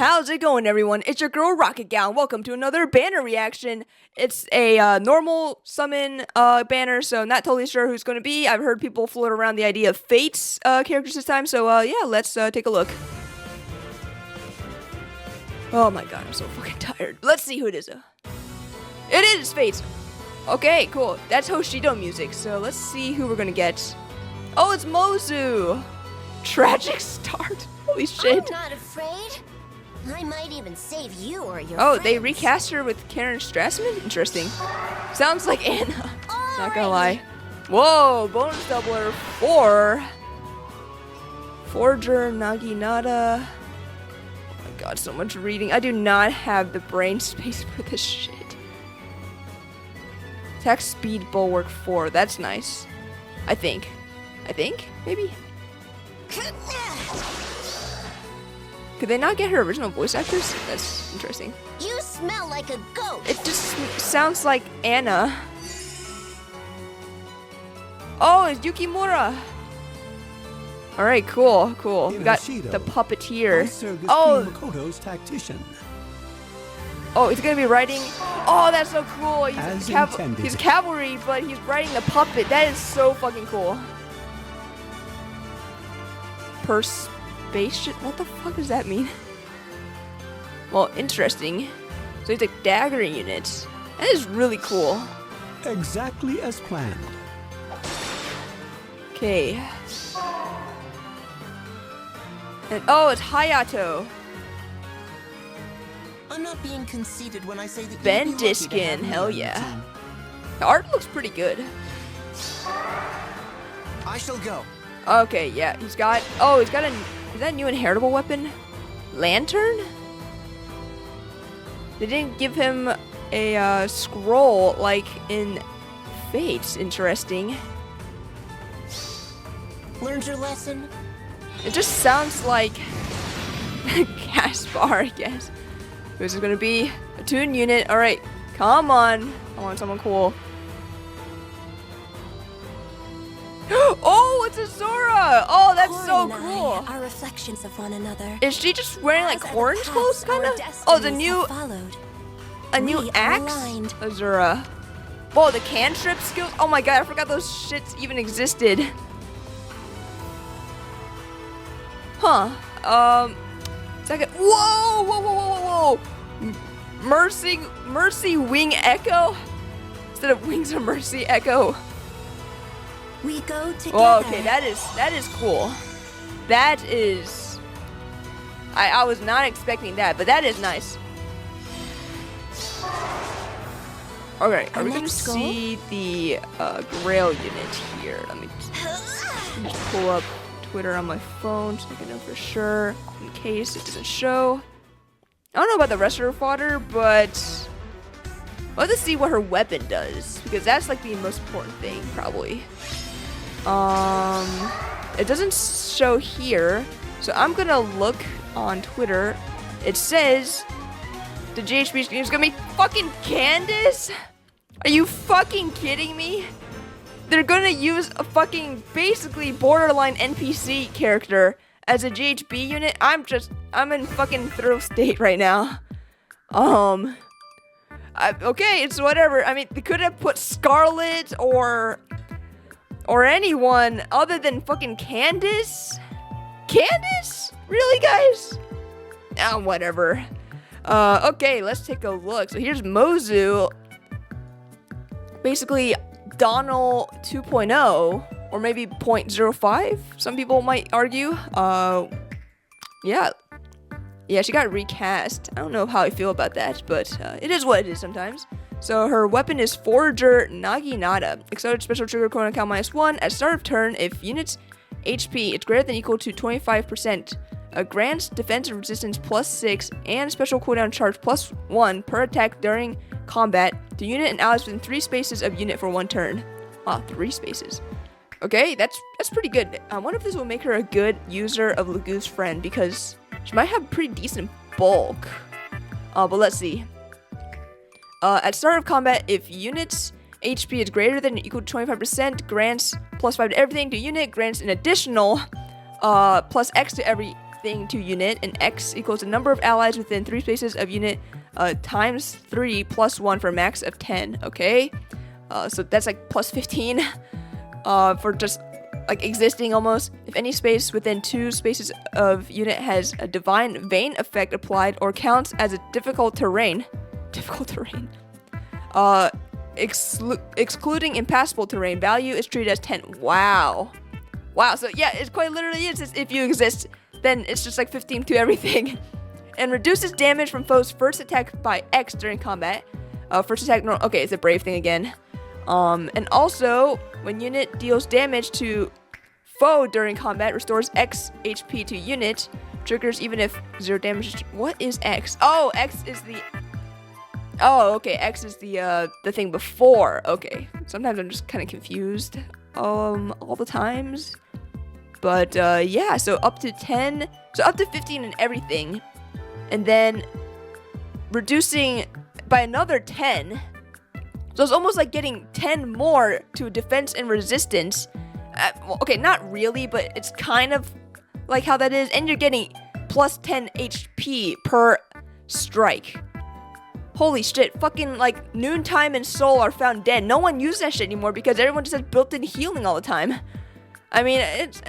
How's it going, everyone? It's your girl Rocket Gal, and welcome to another banner reaction. It's a normal summon banner, so I'm not totally sure who's going to be. I've heard people float around the idea of Fate's characters this time, so yeah, let's take a look. Oh my god, I'm so fucking tired. Let's see who it is. It is Fate. Okay, cool. That's Hoshido music, so let's see who we're gonna get. Oh, it's Mozu. Tragic start. Holy shit. I'm not afraid. I might even save you or your Oh, friends. they recast her with Karen Strassman? Interesting. Sounds like Anna. Not gonna lie. Whoa, bonus doubler 4. Forger Naginata. Oh my god, so much reading. I do not have the brain space for this shit. Attack speed bulwark 4. That's nice. I think. Maybe? Could they not get her original voice actress? That's interesting. You smell like a goat. It just sounds like Anna. Oh, it's Yukimura. All right, cool. We got Hoshido, the puppeteer. Oh, Makoto's tactician. Oh, he's gonna be riding. Oh, that's so cool. As He's cavalry, but he's riding the puppet. That is so fucking cool. Spaceship? What the fuck does that mean? Well, interesting. So he's a dagger unit. That is really cool. Exactly as planned. Okay. And oh, it's Hayato. I'm not being conceited when I say that Bendiskin, hell yeah. The art looks pretty good. I shall go. Okay, yeah, he's got is that a new inheritable weapon? Lantern? They didn't give him a scroll like in Fates. Interesting. Learned your lesson? It just sounds like Caspar, I guess. Who's it gonna be? Attuned unit. Alright, come on. I want someone cool. Oh, it's Azura! Oh, that's so cool. Are reflections of one another. Is she just wearing like orange clothes, kind of? Oh, the new axe, Azura. Whoa, the cantrip skills. Oh my god, I forgot those shits even existed. Huh? Second. Whoa! Mercy Wing Echo instead of Wings of Mercy Echo. We go together. Oh, okay, that is cool. That is. I was not expecting that, but that is nice. Okay, are we gonna see the Grail unit here? Let me just pull up Twitter on my phone so I can know for sure in case it doesn't show. I don't know about the rest of her fodder, but let's see what her weapon does because that's like the most important thing, probably. It doesn't show here, so I'm gonna look on Twitter. It says the GHB is gonna be fucking Candace. Are you fucking kidding me? They're gonna use a fucking basically borderline NPC character as a GHB unit. I'm in fucking thrill state right now. Okay, it's whatever. I mean, they could have put Scarlet or anyone other than fucking Candace. Candace? Really, guys? Ah, whatever. Okay, let's take a look. So here's Mozu. Basically, Donald 2.0, or maybe 0.05, some people might argue. Yeah, she got recast. I don't know how I feel about that, but it is what it is sometimes. So her weapon is Forger Naginata. Accelerated special trigger cooldown count -1. At start of turn, if unit's HP is greater than or equal to 25%, grants defensive resistance +6 and special cooldown charge +1 per attack during combat to unit and allies within 3 spaces of unit for 1 turn. Wow, 3 spaces. Okay, that's pretty good. I wonder if this will make her a good user of Lagu's friend because she might have pretty decent bulk. But let's see. At start of combat, if unit's HP is greater than or equal to 25%, grants +5 to everything to unit, grants an additional +X to every everything to unit, and X equals the number of allies within 3 spaces of unit times 3 plus 1 for a max of 10. Okay, so that's like plus 15 for just like existing almost. If any space within 2 spaces of unit has a divine vein effect applied or counts as a difficult terrain, excluding impassable terrain, value is treated as 10. Wow. So yeah, it quite literally is. If you exist, then it's just like 15 to everything. And reduces damage from foes' first attack by X during combat. First attack, no, okay, it's a brave thing again. And also, when unit deals damage to foe during combat, restores X HP to unit. Triggers even if 0 damage. What is X? Oh, X is the... Oh, okay, X is the thing before. Okay, sometimes I'm just kind of confused all the times. But yeah, so up to 10, so up to 15 and everything. And then reducing by another 10. So it's almost like getting 10 more to defense and resistance. Well, okay, not really, but it's kind of like how that is. And you're getting plus 10 HP per strike. Holy shit, fucking like Noontime and Soul are found dead. No one uses that shit anymore because everyone just has built-in healing all the time. I mean, it's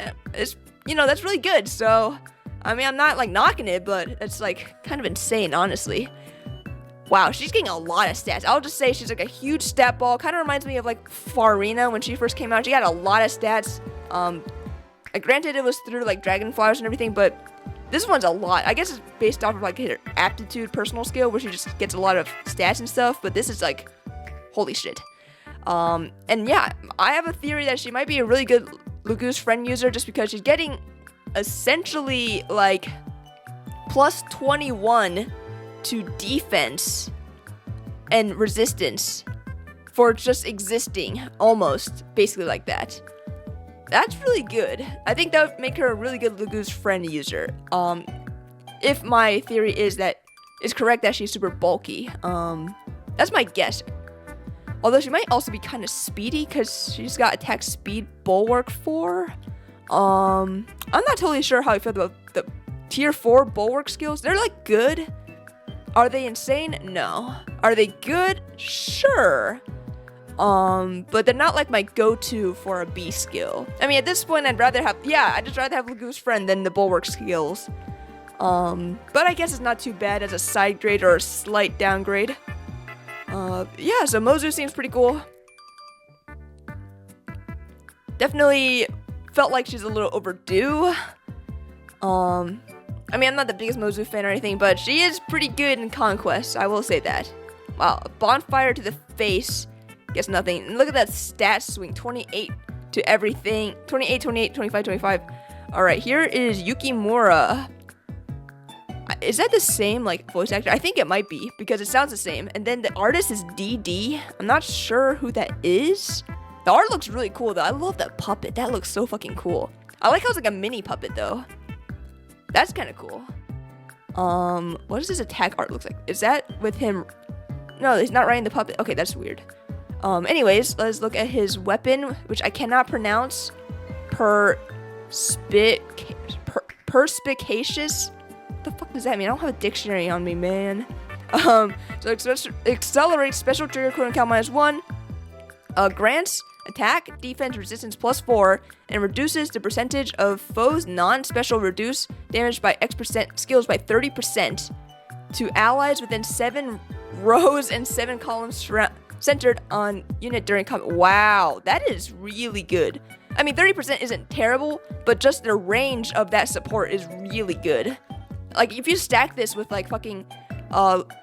you know, that's really good. So, I mean, I'm not like knocking it, but it's like kind of insane, honestly. Wow, she's getting a lot of stats. I'll just say she's like a huge stat ball. Kind of reminds me of like Farina when she first came out. She got a lot of stats. Granted, it was through like Dragonflies and everything, but this one's a lot. I guess it's based off of like her aptitude personal skill, where she just gets a lot of stats and stuff. But this is like, holy shit. And yeah, I have a theory that she might be a really good Lugu's friend user just because she's getting essentially like plus 21 to defense and resistance for just existing, almost basically like that. That's really good. I think that would make her a really good Lugu's friend user. If my theory is correct that she's super bulky. That's my guess. Although she might also be kind of speedy because she's got attack speed bulwark 4. I'm not totally sure how I feel about the tier 4 bulwark skills. They're like good. Are they insane? No. Are they good? Sure. But they're not like my go-to for a B skill. I mean, at this point, I'd just rather have Lugu's friend than the bulwark skills. But I guess it's not too bad as a side grade or a slight downgrade. Yeah, so Mozu seems pretty cool. Definitely felt like she's a little overdue. I mean, I'm not the biggest Mozu fan or anything, but she is pretty good in Conquest, I will say that. Wow, a bonfire to the face gets nothing. And look at that stat swing, 28 to everything. 28, 28, 25, 25. Alright, here is Yukimura. Is that the same, like, voice actor? I think it might be, because it sounds the same. And then the artist is DD. I'm not sure who that is. The art looks really cool, though. I love that puppet. That looks so fucking cool. I like how it's like a mini puppet, though. That's kind of cool. What does his attack art look like? Is that with him? No, he's not riding the puppet. Okay, that's weird. Anyways, let's look at his weapon, which I cannot pronounce. Perspicacious. What the fuck does that mean? I don't have a dictionary on me, man. So accelerates special trigger count -1. Grants attack, defense, resistance +4, and reduces the percentage of foes' non-special reduce damage by X% skills by 30% to allies within 7 rows and 7 columns centered on unit during combat. Wow, that is really good. I mean, 30% isn't terrible, but just the range of that support is really good. Like, if you stack this with, like, fucking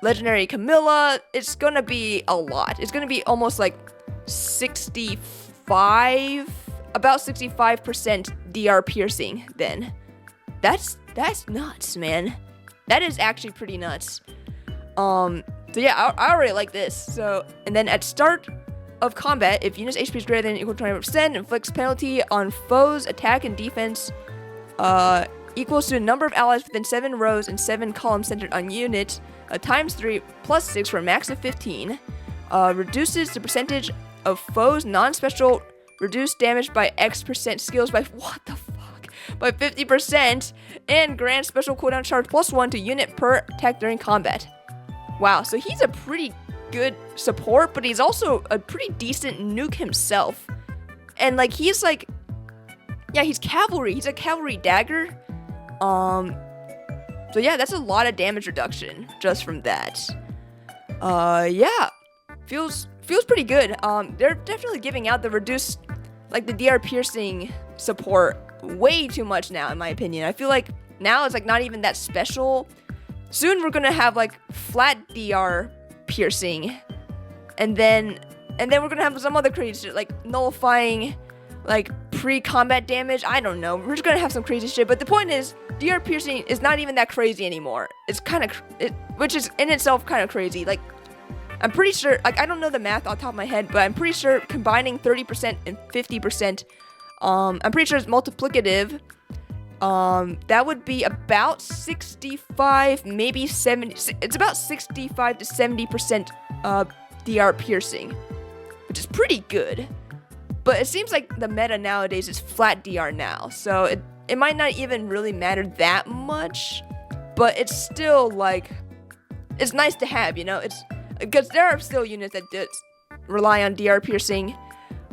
Legendary Camilla, it's gonna be a lot. It's gonna be almost, like, 65% DR piercing then. That's nuts, man. That is actually pretty nuts. So yeah, I already like this. So, and then at start of combat, if unit's HP is greater than or equal to 20%, inflicts penalty on foes' attack and defense equals to the number of allies within 7 rows and 7 columns centered on unit, times 3 plus 6 for a max of 15. Reduces the percentage of foes' non-special reduced damage by X% skills by... What the fuck? by 50% and grants special cooldown charge +1 to unit per attack during combat. Wow, so he's a pretty good support, but he's also a pretty decent nuke himself. And like he's like, yeah, he's cavalry. He's a cavalry dagger. So yeah, that's a lot of damage reduction just from that. Yeah, feels pretty good. They're definitely giving out the reduced, like the DR piercing support way too much now, in my opinion. I feel like now it's like not even that special. Soon we're gonna have like flat DR piercing, and then we're gonna have some other crazy shit like nullifying like pre-combat damage. I don't know. We're just gonna have some crazy shit. But the point is, DR piercing is not even that crazy anymore. It's kind of, which is in itself kind of crazy. Like, I'm pretty sure, like I don't know the math off the top of my head, but I'm pretty sure combining 30% and 50%, I'm pretty sure it's multiplicative. That would be about 65, maybe 70. It's about 65 to 70% DR piercing, which is pretty good. But it seems like the meta nowadays is flat DR now, so it might not even really matter that much, but it's still like, it's nice to have, you know? It's because there are still units that rely on DR piercing,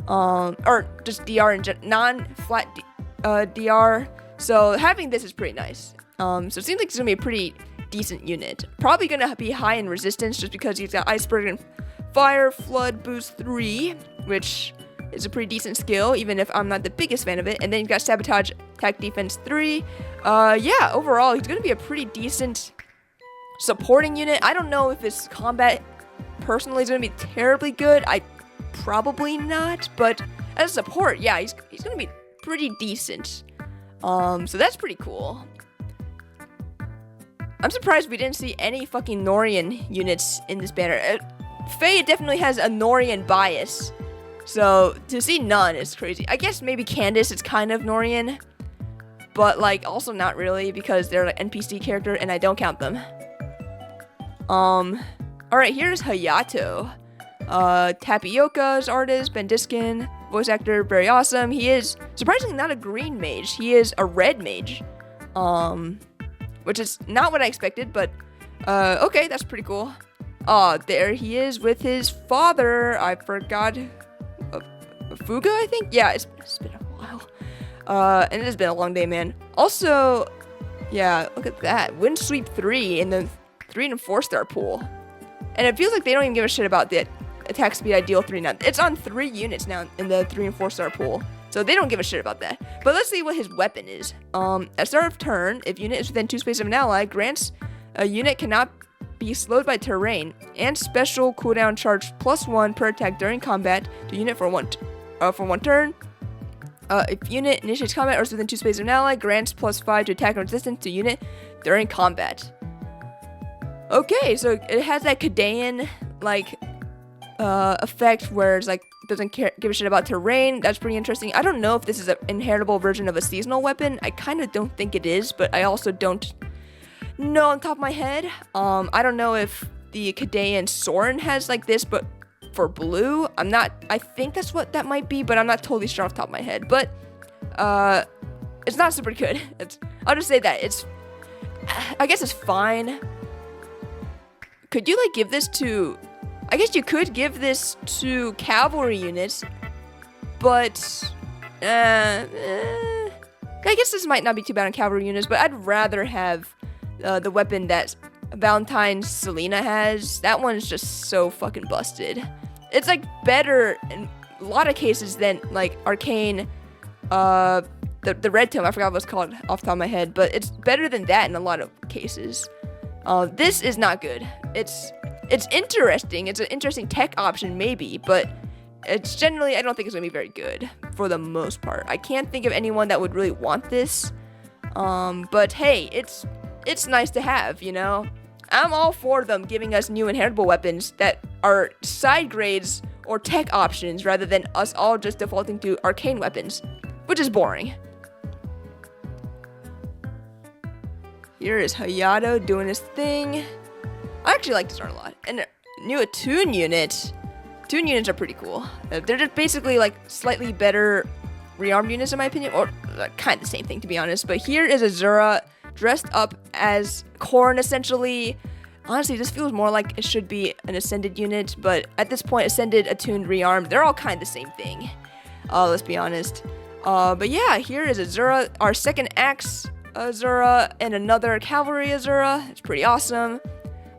or just DR in non-flat DR. So having this is pretty nice. So it seems like it's gonna be a pretty decent unit. Probably gonna be high in resistance just because he's got Iceberg and Fire Flood Boost 3, which is a pretty decent skill, even if I'm not the biggest fan of it. And then you've got Sabotage Attack Defense 3. Yeah, overall, he's gonna be a pretty decent supporting unit. I don't know if his combat personally is gonna be terribly good. Probably not, but as a support, yeah, he's gonna be pretty decent. So that's pretty cool. I'm surprised we didn't see any fucking Norian units in this banner. Faye definitely has a Norian bias, so to see none is crazy. I guess maybe Candace is kind of Norian, but like also not really because they're like NPC character and I don't count them. Alright, here's Hayato. Tapioca's artist, Ben Diskin, voice actor, very awesome. He is surprisingly not a green mage. He is a red mage. Which is not what I expected, but okay, that's pretty cool. There he is with his father. I forgot. Fuga, I think? Yeah, it's been a while. And it has been a long day, man. Also, yeah, look at that. Wind Sweep 3 in the 3 and 4-star pool. And it feels like they don't even give a shit about the attack speed ideal 3 now. It's on 3 units now in the 3 and 4-star pool. So they don't give a shit about that. But let's see what his weapon is. At start of turn, if unit is within 2 spaces of an ally, grants a unit cannot be slowed by terrain and special cooldown charge +1 per attack during combat to unit for one turn. If unit initiates combat or is within 2 spaces of an ally, grants +5 to attack and resistance to unit during combat. Okay, so it has that Kadean like effect where it's like doesn't give a shit about terrain. That's pretty interesting. I don't know if this is an inheritable version of a seasonal weapon. I kind of don't think it is, but I also don't know on top of my head. I don't know if the Kadean Soren has like this, but for blue. I think that's what that might be, but I'm not totally sure off the top of my head. But it's not super good. I'll just say that I guess it's fine. Could you like give this to, I guess you could give this to cavalry units, but I guess this might not be too bad on cavalry units, but I'd rather have the weapon that Valentine's Selena has. That one's just so fucking busted. It's like better in a lot of cases than like Arcane, the red tome. I forgot what it's called off the top of my head, but it's better than that in a lot of cases. This is not good. It's interesting. It's an interesting tech option maybe, but it's generally, I don't think it's gonna be very good for the most part. I can't think of anyone that would really want this. But hey, it's nice to have, you know? I'm all for them giving us new inheritable weapons that are side grades or tech options rather than us all just defaulting to arcane weapons, which is boring. Here is Hayato doing his thing. I actually like this art a lot. And new Attuned unit. Attuned units are pretty cool. They're just basically like slightly better rearmed units in my opinion, or kind of the same thing to be honest. But here is Azura dressed up as Korn essentially. Honestly, this feels more like it should be an Ascended unit, but at this point, Ascended, Attuned, Rearmed, they're all kind of the same thing. Let's be honest. But yeah, here is Azura, our second axe Azura, and another cavalry Azura. It's pretty awesome.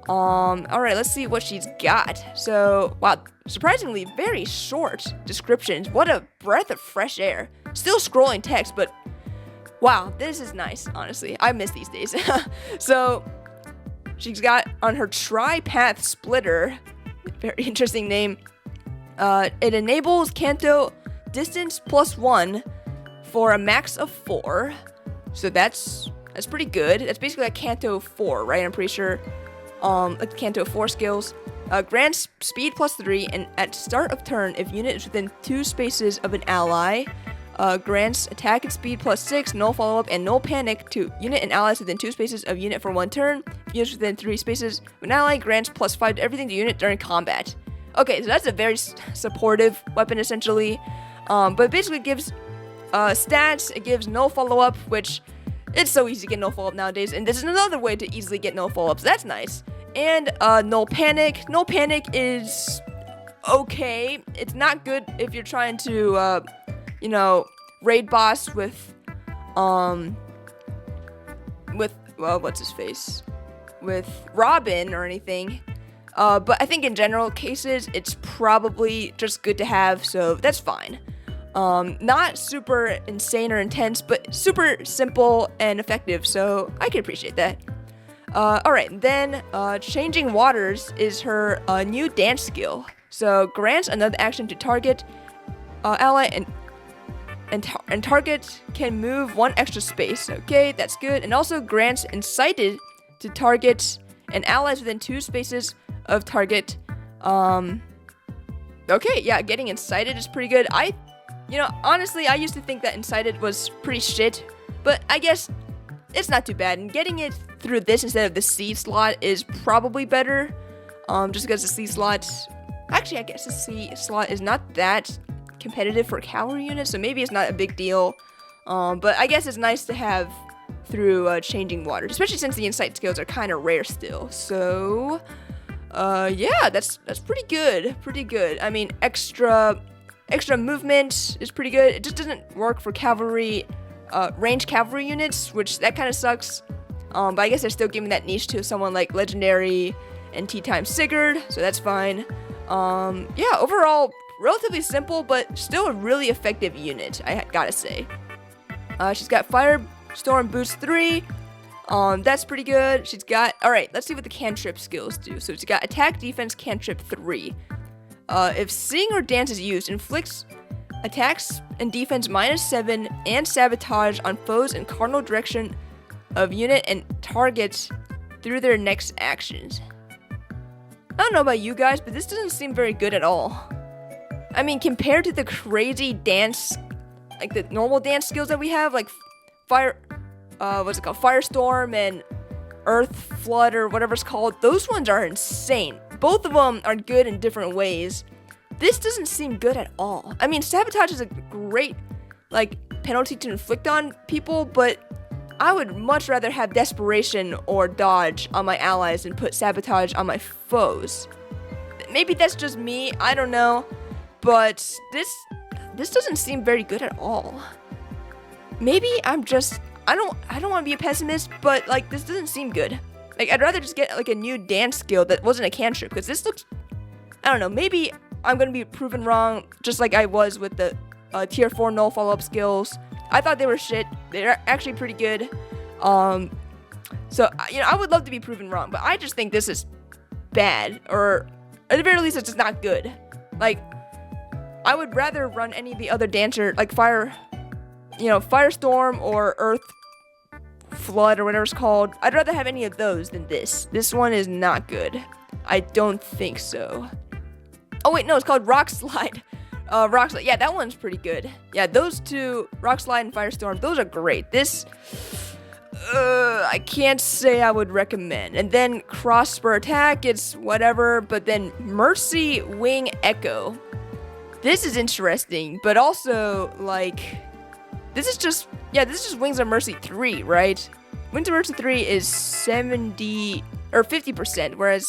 Alright, let's see what she's got. So, wow, surprisingly very short descriptions. What a breath of fresh air. Still scrolling text, but wow, this is nice, honestly. I miss these days. So, she's got on her Tri-Path Splitter, very interesting name. It enables Kanto distance +1 for a max of 4. So that's pretty good. That's basically like Kanto 4, right? I'm pretty sure. Like Kanto 4 skills. Grants speed +3, and at start of turn, if unit is within 2 spaces of an ally, grants attack and speed +6, no follow-up, and no panic to unit and allies within 2 spaces of unit for 1 turn. If units within 3 spaces of an ally, grants +5 to everything to unit during combat. Okay, so that's a very supportive weapon, essentially. But it basically gives stats, it gives no follow-up, which it's so easy to get no follow-up nowadays, and this is another way to easily get no follow-up, so that's nice. And no panic. No panic is okay. It's not good if you're trying to, you know, raid boss with well, what's his face? With Robin or anything. But I think in general cases, it's probably just good to have, so that's fine. Not super insane or intense, but super simple and effective, so I can appreciate that. Alright, then, Changing Waters is her new dance skill. So, grants another action to target ally, and target can move 1 extra space. Okay, that's good. And also grants Incited to target and allies within 2 spaces of target. Okay, yeah, getting Incited is pretty good. Honestly, I used to think that Incited was pretty shit, but I guess it's not too bad. And getting it through this instead of the C slot is probably better. Just because the C slot, actually, I guess the C slot is not that competitive for cavalry units, so maybe it's not a big deal. But I guess it's nice to have through Changing Waters, especially since the Insight skills are kind of rare still. So, yeah, that's pretty good. Pretty good. I mean, extra movement is pretty good. It just doesn't work for cavalry, range cavalry units, which that kind of sucks. But I guess they're still giving that niche to someone like Legendary and T-Time Sigurd, so that's fine. Yeah, overall, relatively simple, but still a really effective unit, I gotta say. She's got Firestorm Boost 3. That's pretty good. She's got, alright, let's see what the cantrip skills do. So she's got Attack, Defense, Cantrip 3. If Sing or Dance is used, inflicts attacks and defense -7 and sabotage on foes in cardinal direction of unit and targets through their next actions. I don't know about you guys, but this doesn't seem very good at all. I mean, compared to the crazy dance, like the normal dance skills that we have, like Firestorm and Earth Flood or whatever it's called, those ones are insane. Both of them are good in different ways. This doesn't seem good at all. I mean, sabotage is a great, penalty to inflict on people, but I would much rather have desperation or dodge on my allies and put sabotage on my foes. Maybe that's just me, I don't know, but this doesn't seem very good at all. Maybe I'm just, I don't want to be a pessimist, but this doesn't seem good. I'd rather just get a new dance skill that wasn't a cantrip, because this looks, I don't know, maybe I'm gonna be proven wrong, just like I was with the tier 4 no follow-up skills. I thought they were shit. They're actually pretty good. So, I would love to be proven wrong, but I just think this is bad, or at the very least, it's just not good. I would rather run any of the other dancer, Firestorm or Earth Flood or whatever it's called. I'd rather have any of those than this. This one is not good. I don't think so. Oh wait, no, it's called Rock Slide. Rock Slide, yeah, that one's pretty good. Yeah, those two, Rock Slide and Firestorm, those are great. This, I can't say I would recommend. And then Cross Spur Attack, it's whatever, but then Mercy Wing Echo. This is interesting, but also, this is just Wings of Mercy 3, right? Wings of Mercy 3 is 70 or 50%, whereas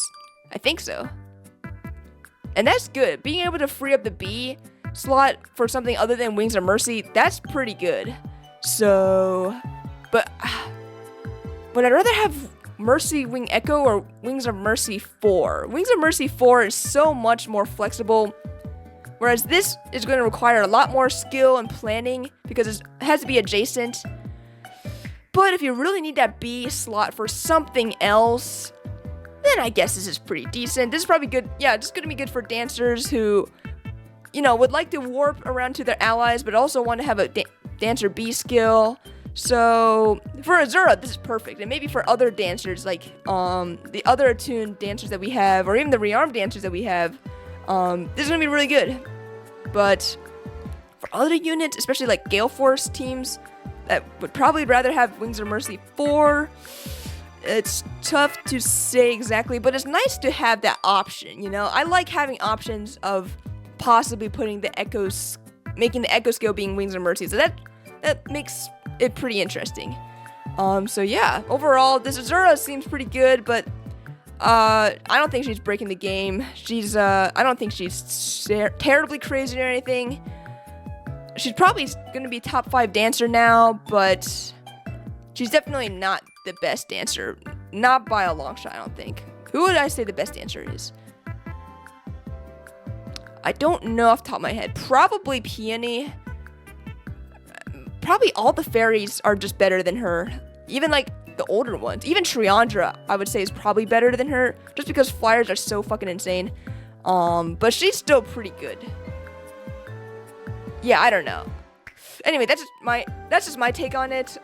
I think so. And that's good. Being able to free up the B slot for something other than Wings of Mercy, that's pretty good. So, but would I rather have Mercy Wing Echo or Wings of Mercy 4? Wings of Mercy 4 is so much more flexible, whereas this is going to require a lot more skill and planning because it has to be adjacent. But if you really need that B slot for something else, then I guess this is pretty decent. This is probably good. Yeah, it's going to be good for dancers who, you know, would like to warp around to their allies, but also want to have a dancer B skill. So for Azura, this is perfect. And maybe for other dancers, like the other attuned dancers that we have, or even the rearmed dancers that we have, this is going to be really good. But for other units, especially like Gale Force teams that would probably rather have Wings of Mercy 4, it's tough to say exactly, but it's nice to have that option, you know? I like having options of possibly putting the echoes, making the echo skill being Wings of Mercy, so that makes it pretty interesting. So yeah, overall, this Azura seems pretty good, but I don't think she's breaking the game. I don't think she's terribly crazy or anything. She's probably gonna be top 5 dancer now, but she's definitely not the best dancer. Not by a long shot, I don't think. Who would I say the best dancer is? I don't know off the top of my head. Probably Peony. Probably all the fairies are just better than her. Even like the older ones. Even Triandra, I would say, is probably better than her. Just because flyers are so fucking insane. But she's still pretty good. Yeah, I don't know. Anyway, that's just my take on it.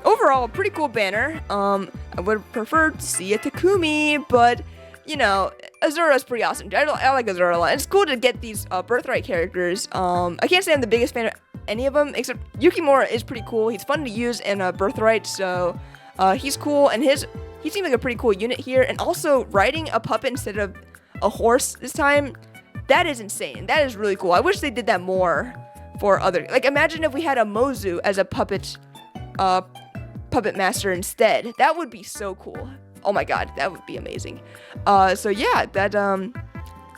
Overall, pretty cool banner. I would prefer to see a Takumi, but you know, Azura is pretty awesome. I like Azura a lot. It's cool to get these Birthright characters. I can't say I'm the biggest fan of any of them, except Yukimura is pretty cool. He's fun to use in Birthright, so he's cool, and he seems like a pretty cool unit here. And also, riding a puppet instead of a horse this time, that is insane. That is really cool. I wish they did that more for other. Like, imagine if we had a Mozu as a puppet master instead. That would be so cool. Oh my god, that would be amazing. So yeah, that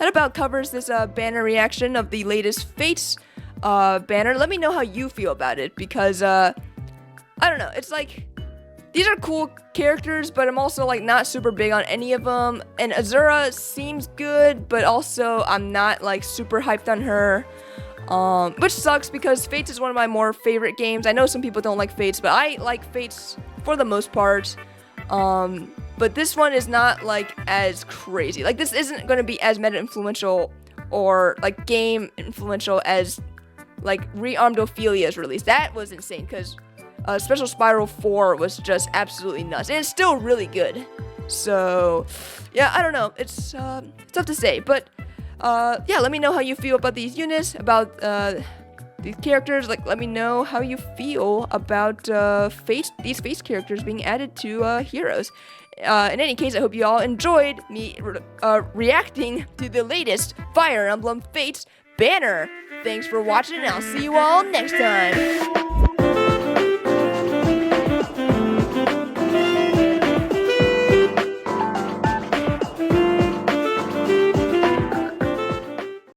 about covers this banner reaction of the latest Fates banner. Let me know how you feel about it, because I don't know, it's like these are cool characters, but I'm also like not super big on any of them. And Azura seems good, but also I'm not like super hyped on her. Which sucks because Fates is one of my more favorite games. I know some people don't like Fates, but I like Fates for the most part. But this one is not like as crazy. Like, this isn't going to be as meta influential or like game influential as like Rearmed Ophelia's release. That was insane because Special Spiral 4 was just absolutely nuts, and it's still really good. So yeah, I don't know. It's tough to say, but yeah, let me know how you feel about these units, about these characters. Like, let me know how you feel about these Fates characters being added to Heroes. In any case, I hope you all enjoyed me reacting to the latest Fire Emblem Fates banner. Thanks for watching, and I'll see you all next time.